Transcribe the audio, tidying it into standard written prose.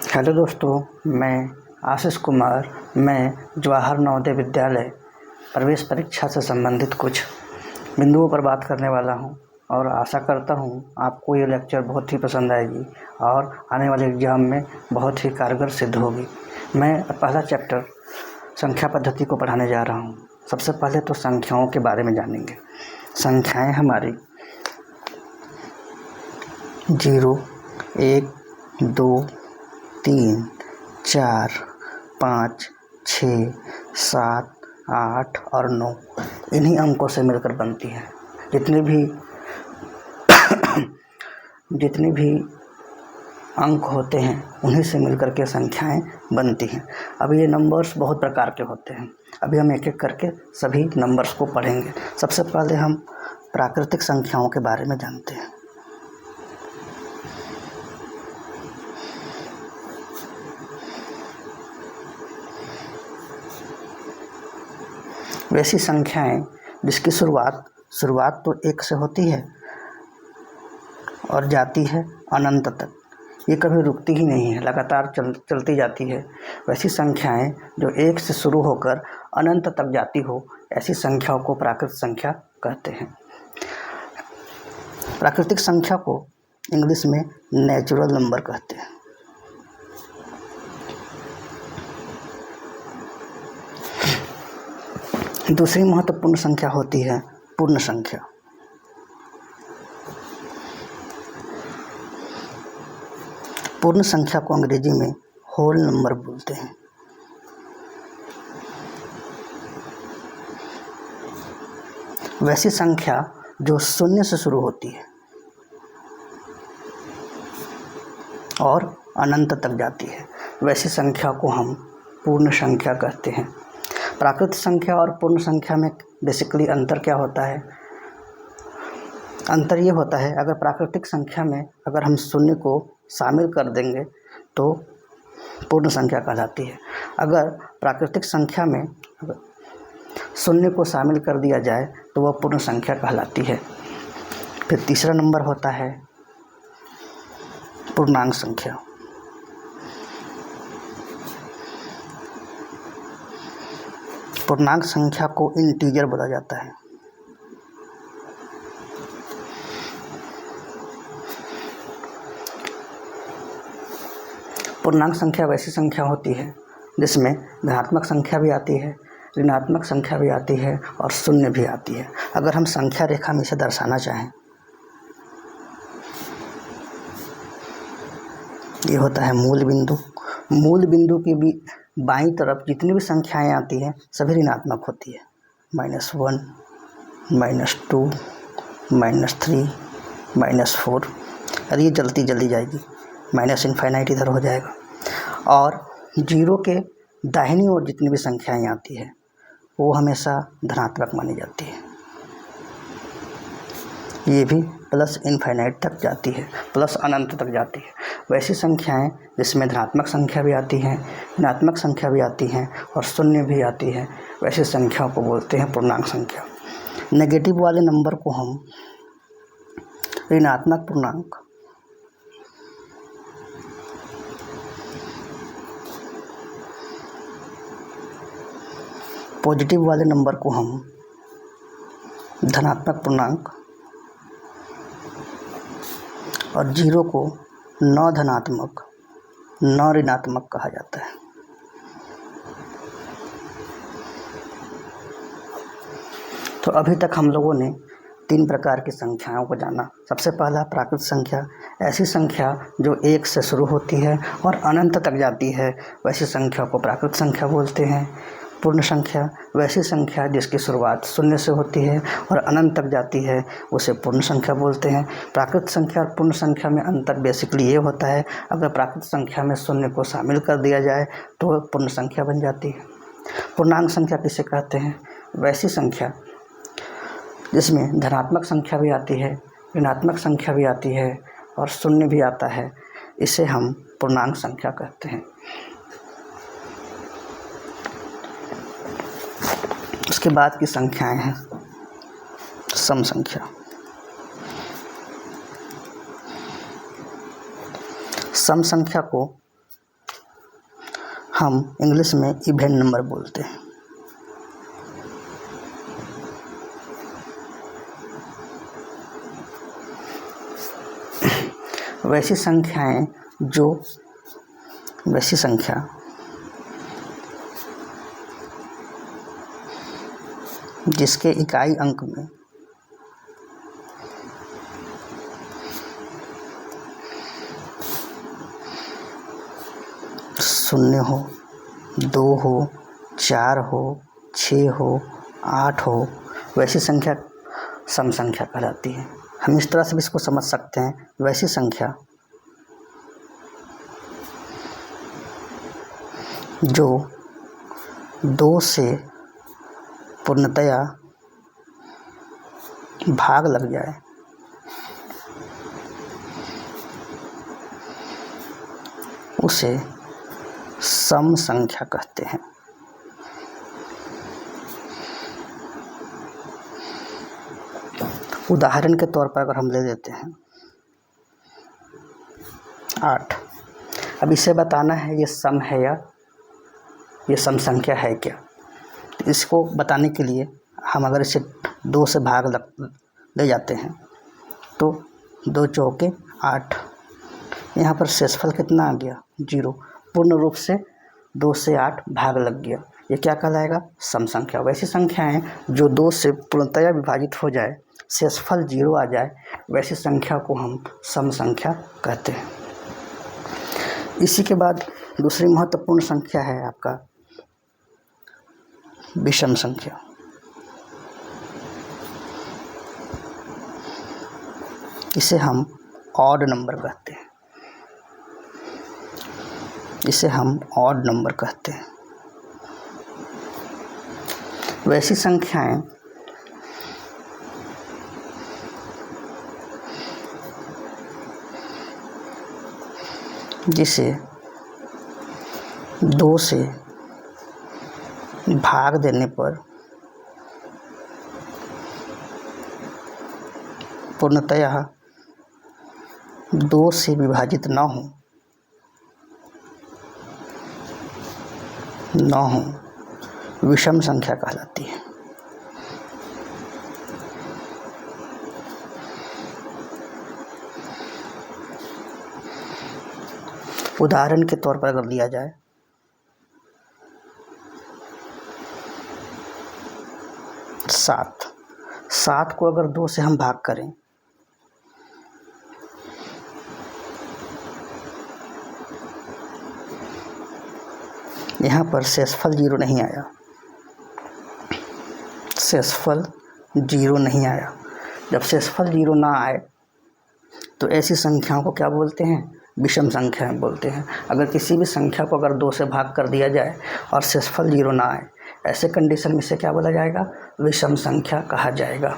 Hello दोस्तों, मैं आशीष कुमार। मैं जवाहर नवोदय विद्यालय प्रवेश परीक्षा से संबंधित कुछ बिंदुओं पर बात करने वाला हूं और आशा करता हूं आपको ये लेक्चर बहुत ही पसंद आएगी और आने वाले एग्ज़ाम में बहुत ही कारगर सिद्ध होगी। मैं पहला चैप्टर संख्या पद्धति को पढ़ाने जा रहा हूं। सबसे पहले तो संख्याओं के बारे में जानेंगे। संख्याएँ हमारी 0, 1, 2, 3, 4, 5, 6, 7, 8 और 9 इन्हीं अंकों से मिलकर बनती है। जितने भी अंक होते हैं उन्हीं से मिलकर के संख्याएं बनती हैं। अब ये नंबर्स बहुत प्रकार के होते हैं। अभी हम एक एक करके सभी नंबर्स को पढ़ेंगे। सबसे पहले हम प्राकृतिक संख्याओं के बारे में जानते हैं। वैसी संख्याएं जिसकी शुरुआत तो 1 से होती है और जाती है अनंत तक। ये कभी रुकती ही नहीं है, लगातार चलती जाती है। वैसी संख्याएं जो 1 से शुरू होकर अनंत तक जाती हो, ऐसी संख्याओं को प्राकृतिक संख्या कहते हैं। प्राकृतिक संख्या को इंग्लिश में नेचुरल नंबर कहते हैं। दूसरी महत्वपूर्ण संख्या होती है पूर्ण संख्या। पूर्ण संख्या को अंग्रेजी में होल नंबर बोलते हैं। वैसी संख्या जो 0 से शुरू होती है और अनंत तक जाती है, वैसी संख्या को हम पूर्ण संख्या कहते हैं। प्राकृतिक संख्या और पूर्ण संख्या में बेसिकली अंतर क्या होता है? अंतर ये होता है, अगर प्राकृतिक संख्या में अगर हम 0 को शामिल कर देंगे तो पूर्ण संख्या कहलाती है। अगर प्राकृतिक संख्या में 0 को शामिल कर दिया जाए तो वह पूर्ण संख्या कहलाती है। फिर तीसरा नंबर होता है पूर्णांक संख्या। पूर्णांक संख्या को इंटीजर बोला जाता है। पूर्णांक संख्या वैसी संख्या होती है जिसमें धनात्मक संख्या भी आती है, ऋणात्मक संख्या भी आती है और शून्य भी आती है। अगर हम संख्या रेखा में इसे दर्शाना चाहें, ये होता है मूल बिंदु। मूल बिंदु की भी बाईं तरफ जितनी भी संख्याएं आती हैं सभी ऋणात्मक होती है। -1, -2, -3, -4 और ये जल्दी जाएगी। -इनफाइनाइट इधर हो जाएगा। और 0 के दाहिनी ओर जितनी भी संख्याएं आती है वो हमेशा धनात्मक मानी जाती है। ये भी प्लस इनफाइनाइट तक जाती है, प्लस अनंत तक जाती है। वैसी संख्याएं जिसमें धनात्मक संख्या भी आती हैं, ऋणात्मक संख्या भी आती हैं और शून्य भी आती है, वैसी संख्याओं को बोलते हैं पूर्णांक संख्या। नेगेटिव वाले नंबर को हम ऋणात्मक पूर्णांक, पॉजिटिव वाले नंबर को हम धनात्मक पूर्णांक और 0 को न धनात्मक न ऋणात्मक कहा जाता है। तो अभी तक हम लोगों ने 3 प्रकार की संख्याओं को जाना। सबसे पहला प्राकृतिक संख्या, ऐसी संख्या जो 1 से शुरू होती है और अनंत तक जाती है, वैसी संख्या को प्राकृतिक संख्या बोलते हैं। पूर्ण संख्या, वैसी संख्या जिसकी शुरुआत 0 से होती है और अनंत तक जाती है, उसे पूर्ण संख्या बोलते हैं। प्राकृतिक संख्या और पूर्ण संख्या में अंतर बेसिकली ये होता है, अगर प्राकृतिक संख्या में 0 को शामिल कर दिया जाए तो पूर्ण संख्या बन जाती है। पूर्णांक संख्या किसे कहते हैं? वैसी संख्या जिसमें धनात्मक संख्या भी आती है, ऋणात्मक संख्या भी आती है और शून्य भी आता है, इसे हम पूर्णांक संख्या कहते हैं। उसके बाद की संख्याएं हैं सम संख्या। सम संख्या को हम इंग्लिश में इवन नंबर बोलते हैं। वैसी संख्या जिसके इकाई अंक में शून्य हो, 2 हो, 4 हो, 6 हो, 8 हो, वैसी संख्या सम संख्या कहलाती है। हम इस तरह से भी इसको समझ सकते हैं, वैसी संख्या जो 2 से पूर्णतया भाग लग जाए, उसे सम संख्या कहते हैं। उदाहरण के तौर पर अगर हम ले लेते हैं 8, अब इसे बताना है ये सम है या ये सम संख्या है क्या। इसको बताने के लिए हम अगर इसे 2 से भाग ले जाते हैं तो 2 चौके 8, यहाँ पर शेषफल कितना आ गया 0, पूर्ण रूप से 2 से 8 भाग लग गया, ये क्या कहलाएगा सम संख्या। वैसी संख्याएं जो 2 से पूर्णतया विभाजित हो जाए, शेषफल 0 आ जाए, वैसी संख्या को हम सम संख्या कहते हैं। इसी के बाद दूसरी महत्वपूर्ण संख्या है आपका विषम संख्या। इसे हम ऑड नंबर कहते हैं। वैसी संख्याएं जिसे 2 से भाग देने पर पूर्णतया 2 से विभाजित न हो, विषम संख्या कहलाती है। उदाहरण के तौर पर अगर लिया जाए 7 को अगर 2 से हम भाग करें यहाँ पर शेषफल 0 नहीं आया। जब शेषफल 0 ना आए तो ऐसी संख्याओं को क्या बोलते हैं विषम संख्याएं बोलते हैं। अगर किसी भी संख्या को अगर 2 से भाग कर दिया जाए और शेषफल 0 ना आए, ऐसे कंडीशन में से क्या बोला जाएगा विषम संख्या कहा जाएगा।